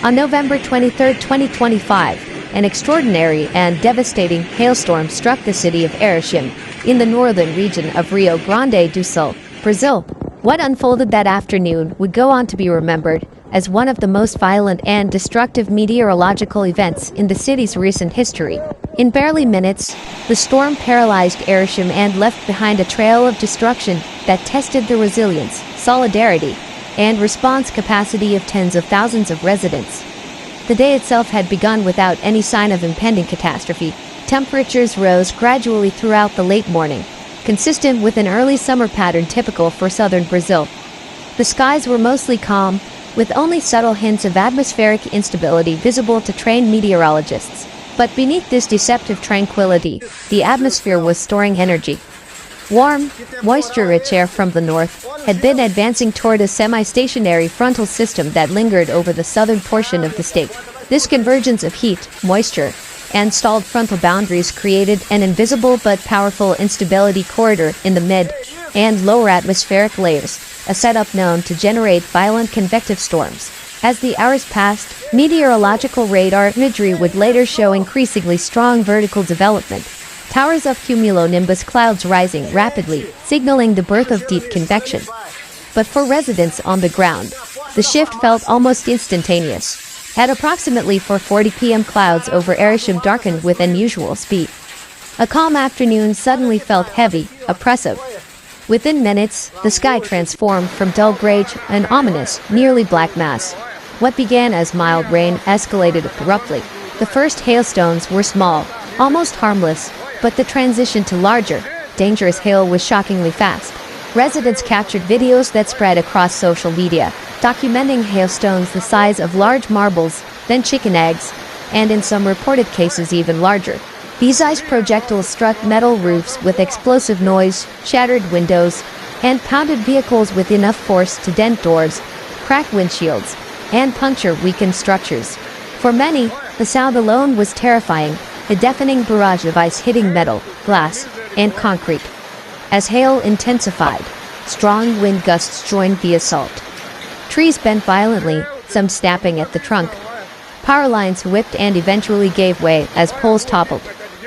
On November 23, 2025, an extraordinary and devastating hailstorm struck the city of Erechim in the northern region of Rio Grande do Sul, Brazil. What unfolded that afternoon would go on to be remembered as one of the most violent and destructive meteorological events in the city's recent history. In barely minutes, the storm paralyzed Erechim and left behind a trail of destruction that tested the resilience, solidarity, and response capacity of tens of thousands of residents. The day itself had begun without any sign of impending catastrophe. Temperatures rose gradually throughout the late morning, consistent with an early summer pattern typical for southern Brazil. The skies were mostly calm, with only subtle hints of atmospheric instability visible to trained meteorologists. But beneath this deceptive tranquility, the atmosphere was storing energy. Warm, moisture-rich air from the north had been advancing toward a semi-stationary frontal system that lingered over the southern portion of the state. This convergence of heat, moisture, and stalled frontal boundaries created an invisible but powerful instability corridor in the mid and lower atmospheric layers, a setup known to generate violent convective storms. As the hours passed, meteorological radar imagery would later show increasingly strong vertical development, towers of cumulonimbus clouds rising rapidly, signaling the birth of deep convection. But for residents on the ground, the shift felt almost instantaneous. At approximately 4:40 p.m., clouds over Erechim darkened with unusual speed. A calm afternoon suddenly felt heavy, oppressive. Within minutes, the sky transformed from dull gray to an ominous, nearly black mass. What began as mild rain escalated abruptly. The first hailstones were small, almost harmless, but the transition to larger, dangerous hail was shockingly fast. Residents captured videos that spread across social media, documenting hailstones the size of large marbles, then chicken eggs, and in some reported cases even larger. These ice projectiles struck metal roofs with explosive noise, shattered windows, and pounded vehicles with enough force to dent doors, crack windshields, and puncture weakened structures. For many, the sound alone was terrifying, a deafening barrage of ice hitting metal, glass, and concrete. As hail intensified, strong wind gusts joined the assault. Trees bent violently, some snapping at the trunk. Power lines whipped and eventually gave way as poles toppled.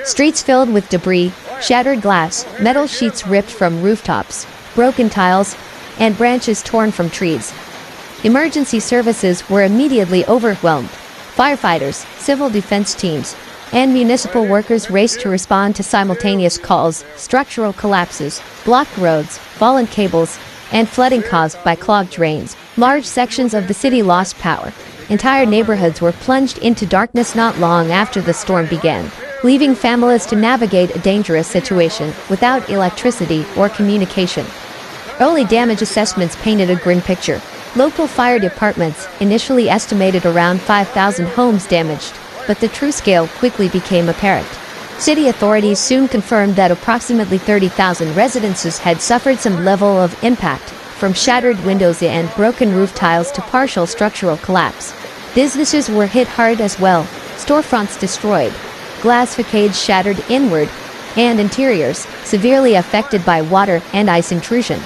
Streets filled with debris, shattered glass, metal sheets ripped from rooftops, broken tiles, and branches torn from trees. Emergency services were immediately overwhelmed. Firefighters, civil defense teams, and municipal workers raced to respond to simultaneous calls. Structural collapses, blocked roads, fallen cables, and flooding caused by clogged drains. Large sections of the city lost power. Entire neighborhoods were plunged into darkness not long after the storm began, leaving families to navigate a dangerous situation without electricity or communication. Early damage assessments painted a grim picture. Local fire departments initially estimated around 5,000 homes damaged, but the true scale quickly became apparent. City authorities soon confirmed that approximately 30,000 residences had suffered some level of impact, from shattered windows and broken roof tiles to partial structural collapse. Businesses were hit hard as well, storefronts destroyed, glass facades shattered inward, and interiors severely affected by water and ice intrusion.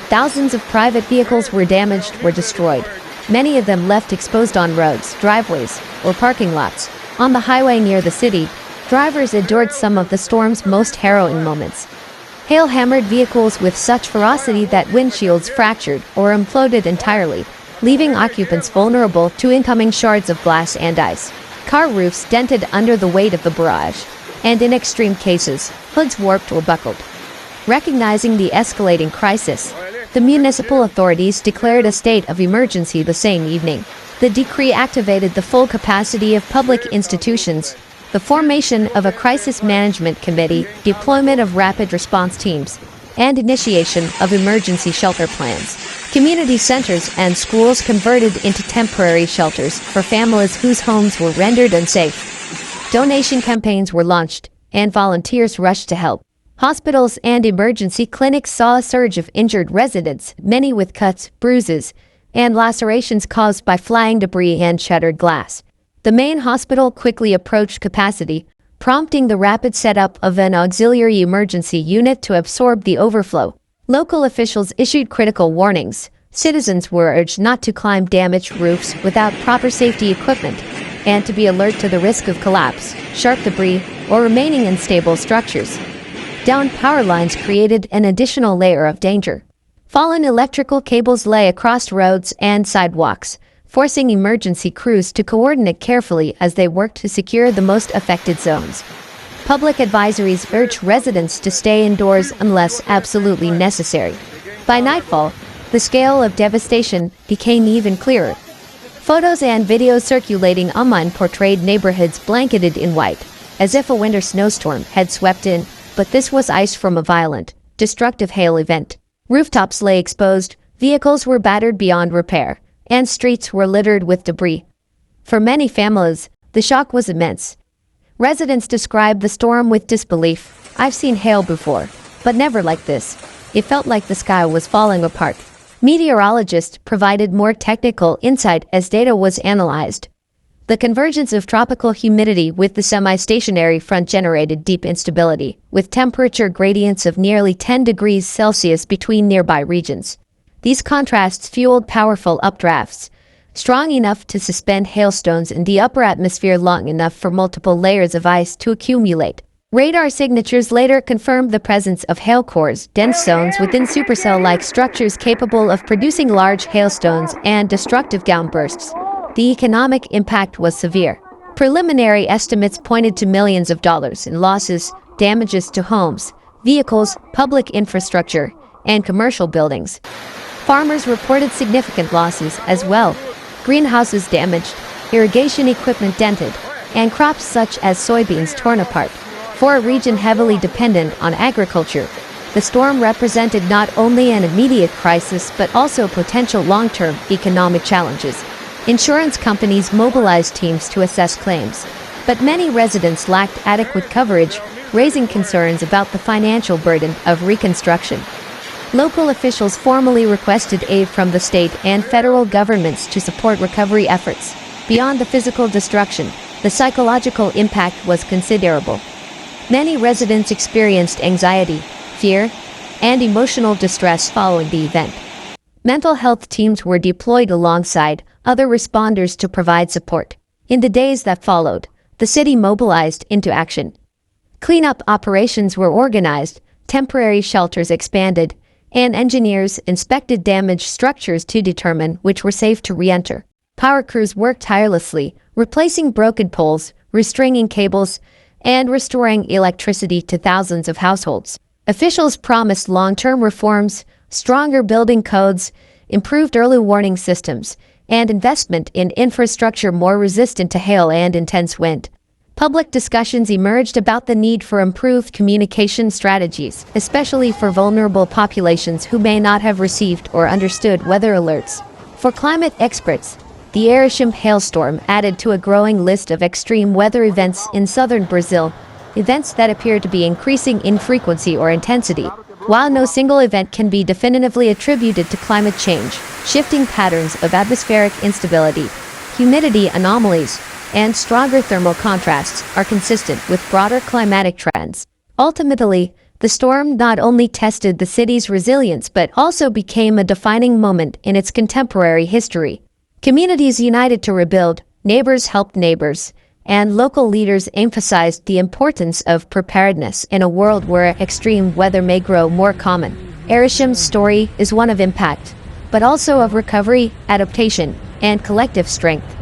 Thousands of private vehicles were damaged or destroyed, many of them left exposed on roads, driveways, or parking lots. On the highway near the city, drivers endured some of the storm's most harrowing moments. Hail hammered vehicles with such ferocity that windshields fractured or imploded entirely, leaving occupants vulnerable to incoming shards of glass and ice. Car roofs dented under the weight of the barrage, and in extreme cases, hoods warped or buckled. Recognizing the escalating crisis, the municipal authorities declared a state of emergency the same evening. The decree activated the full capacity of public institutions, the formation of a crisis management committee, deployment of rapid response teams, and initiation of emergency shelter plans. Community centers and schools converted into temporary shelters for families whose homes were rendered unsafe. Donation campaigns were launched, and volunteers rushed to help. Hospitals and emergency clinics saw a surge of injured residents, many with cuts, bruises, and lacerations caused by flying debris and shattered glass. The main hospital quickly approached capacity, prompting the rapid setup of an auxiliary emergency unit to absorb the overflow. Local officials issued critical warnings, Citizens were urged not to climb damaged roofs without proper safety equipment and to be alert to the risk of collapse, sharp debris, or remaining unstable structures. Downed power lines created an additional layer of danger. Fallen electrical cables lay across roads and sidewalks, forcing emergency crews to coordinate carefully as they worked to secure the most affected zones. Public advisories urged residents to stay indoors unless absolutely necessary. By nightfall, the scale of devastation became even clearer. Photos and videos circulating online portrayed neighborhoods blanketed in white, as if a winter snowstorm had swept in, but this was ice from a violent, destructive hail event. Rooftops lay exposed, vehicles were battered beyond repair, and streets were littered with debris. For many families, the shock was immense. Residents described the storm with disbelief. "I've seen hail before, but never like this. It felt like the sky was falling apart." Meteorologists provided more technical insight as data was analyzed. The convergence of tropical humidity with the semi-stationary front generated deep instability, with temperature gradients of nearly 10 degrees Celsius between nearby regions. These contrasts fueled powerful updrafts, strong enough to suspend hailstones in the upper atmosphere long enough for multiple layers of ice to accumulate. Radar signatures later confirmed the presence of hail cores, dense zones within supercell-like structures capable of producing large hailstones and destructive downbursts. The economic impact was severe. Preliminary estimates pointed to millions of dollars in losses, damages to homes, vehicles, public infrastructure, and commercial buildings. Farmers reported significant losses as well. Greenhouses damaged, irrigation equipment dented, and crops such as soybeans torn apart. For a region heavily dependent on agriculture, the storm represented not only an immediate crisis but also potential long-term economic challenges. Insurance companies mobilized teams to assess claims, but many residents lacked adequate coverage, raising concerns about the financial burden of reconstruction. Local officials formally requested aid from the state and federal governments to support recovery efforts. Beyond the physical destruction, the psychological impact was considerable. Many residents experienced anxiety, fear, and emotional distress following the event. Mental health teams were deployed alongside other responders to provide support. In the days that followed, the city mobilized into action. Cleanup operations were organized, temporary shelters expanded, and engineers inspected damaged structures to determine which were safe to re-enter. Power crews worked tirelessly, replacing broken poles, restringing cables, and restoring electricity to thousands of households. Officials promised long-term reforms, stronger building codes, improved early warning systems, and investment in infrastructure more resistant to hail and intense wind. Public discussions emerged about the need for improved communication strategies, especially for vulnerable populations who may not have received or understood weather alerts. For climate experts, the Erechim hailstorm added to a growing list of extreme weather events in southern Brazil, events that appear to be increasing in frequency or intensity. While no single event can be definitively attributed to climate change, shifting patterns of atmospheric instability, humidity anomalies, and stronger thermal contrasts are consistent with broader climatic trends. Ultimately, the storm not only tested the city's resilience but also became a defining moment in its contemporary history. Communities united to rebuild, neighbors helped neighbors, and local leaders emphasized the importance of preparedness in a world where extreme weather may grow more common. Erechim's story is one of impact, but also of recovery, adaptation, and collective strength.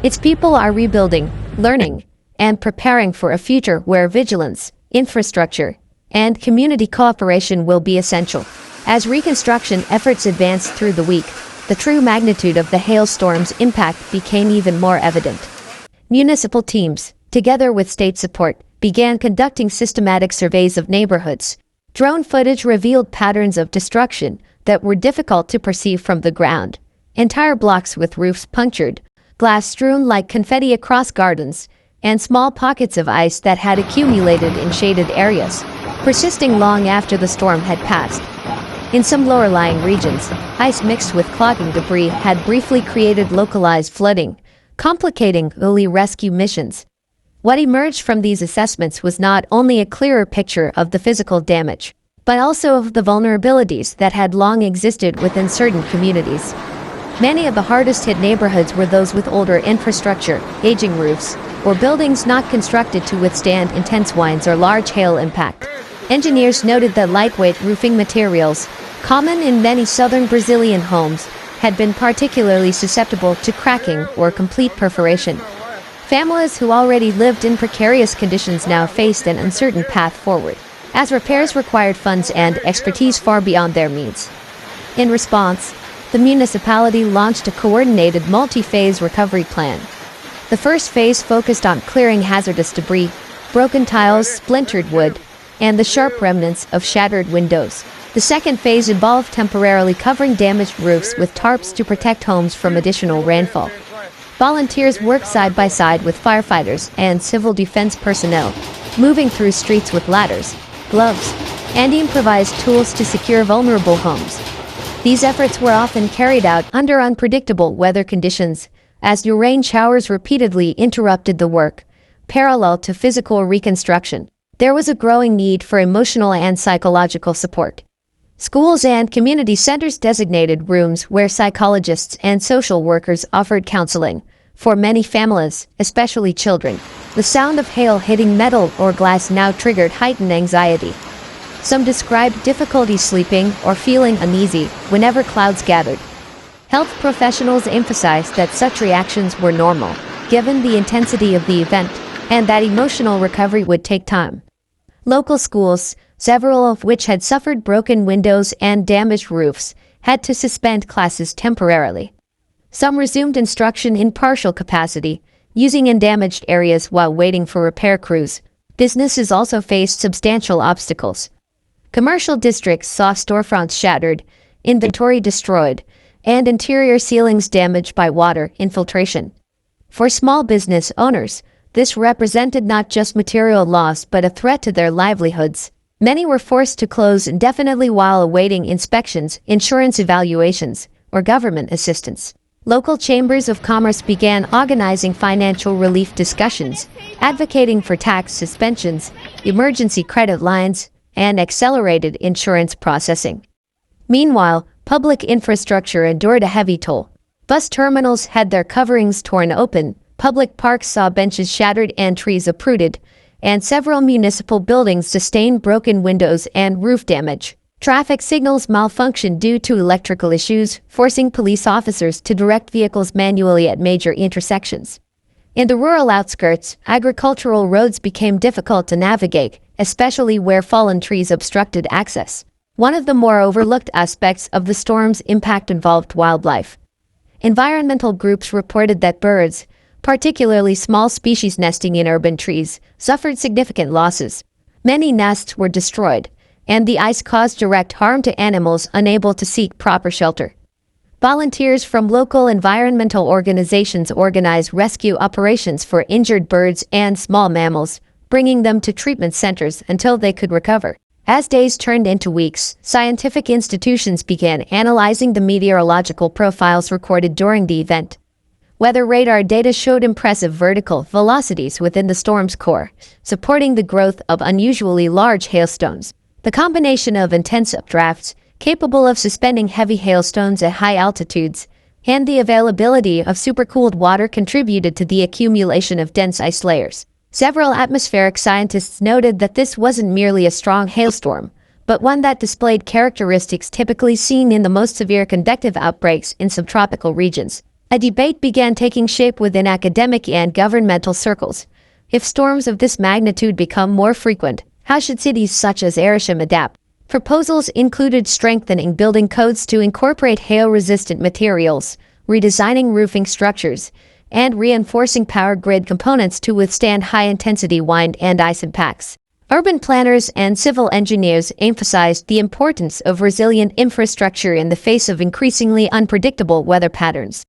Its people are rebuilding, learning, and preparing for a future where vigilance, infrastructure, and community cooperation will be essential. As reconstruction efforts advanced through the week, the true magnitude of the hailstorm's impact became even more evident. Municipal teams, together with state support, began conducting systematic surveys of neighborhoods. Drone footage revealed patterns of destruction that were difficult to perceive from the ground. Entire blocks with roofs punctured, glass strewn like confetti across gardens, and small pockets of ice that had accumulated in shaded areas, persisting long after the storm had passed. In some lower-lying regions, ice mixed with clogging debris had briefly created localized flooding, complicating early rescue missions. What emerged from these assessments was not only a clearer picture of the physical damage, but also of the vulnerabilities that had long existed within certain communities. Many of the hardest hit neighborhoods were those with older infrastructure, aging roofs, or buildings not constructed to withstand intense winds or large hail impact. Engineers noted that lightweight roofing materials, common in many southern Brazilian homes, had been particularly susceptible to cracking or complete perforation. Families who already lived in precarious conditions now faced an uncertain path forward, as repairs required funds and expertise far beyond their means. In response, the municipality launched a coordinated multi-phase recovery plan. The first phase focused on clearing hazardous debris, broken tiles, splintered wood, and the sharp remnants of shattered windows. The second phase involved temporarily covering damaged roofs with tarps to protect homes from additional rainfall. Volunteers worked side by side with firefighters and civil defense personnel, moving through streets with ladders, gloves, and improvised tools to secure vulnerable homes. These efforts were often carried out under unpredictable weather conditions, as new rain showers repeatedly interrupted the work. Parallel to physical reconstruction, there was a growing need for emotional and psychological support. Schools and community centers designated rooms where psychologists and social workers offered counseling. For many families, especially children, the sound of hail hitting metal or glass now triggered heightened anxiety. Some described difficulty sleeping or feeling uneasy whenever clouds gathered. Health professionals emphasized that such reactions were normal, given the intensity of the event, and that emotional recovery would take time. Local schools, several of which had suffered broken windows and damaged roofs, had to suspend classes temporarily. Some resumed instruction in partial capacity, using undamaged areas while waiting for repair crews. Businesses also faced substantial obstacles. Commercial districts saw storefronts shattered, inventory destroyed, and interior ceilings damaged by water infiltration. For small business owners, this represented not just material loss but a threat to their livelihoods. Many were forced to close indefinitely while awaiting inspections, insurance evaluations, or government assistance. Local chambers of commerce began organizing financial relief discussions, advocating for tax suspensions, emergency credit lines, and accelerated insurance processing. Meanwhile, public infrastructure endured a heavy toll. Bus terminals had their coverings torn open, public parks saw benches shattered and trees uprooted, and several municipal buildings sustained broken windows and roof damage. Traffic signals malfunctioned due to electrical issues, forcing police officers to direct vehicles manually at major intersections. In the rural outskirts, agricultural roads became difficult to navigate, especially where fallen trees obstructed access. One of the more overlooked aspects of the storm's impact involved wildlife. Environmental groups reported that birds, particularly small species nesting in urban trees, suffered significant losses. Many nests were destroyed, and the ice caused direct harm to animals unable to seek proper shelter. Volunteers from local environmental organizations organized rescue operations for injured birds and small mammals, bringing them to treatment centers until they could recover. As days turned into weeks, scientific institutions began analyzing the meteorological profiles recorded during the event. Weather radar data showed impressive vertical velocities within the storm's core, supporting the growth of unusually large hailstones. The combination of intense updrafts, capable of suspending heavy hailstones at high altitudes, and the availability of supercooled water contributed to the accumulation of dense ice layers. Several atmospheric scientists noted that this wasn't merely a strong hailstorm, but one that displayed characteristics typically seen in the most severe convective outbreaks in subtropical regions. A debate began taking shape within academic and governmental circles. If storms of this magnitude become more frequent, how should cities such as Erechim adapt? Proposals included strengthening building codes to incorporate hail-resistant materials, redesigning roofing structures, and reinforcing power grid components to withstand high-intensity wind and ice impacts. Urban planners and civil engineers emphasized the importance of resilient infrastructure in the face of increasingly unpredictable weather patterns.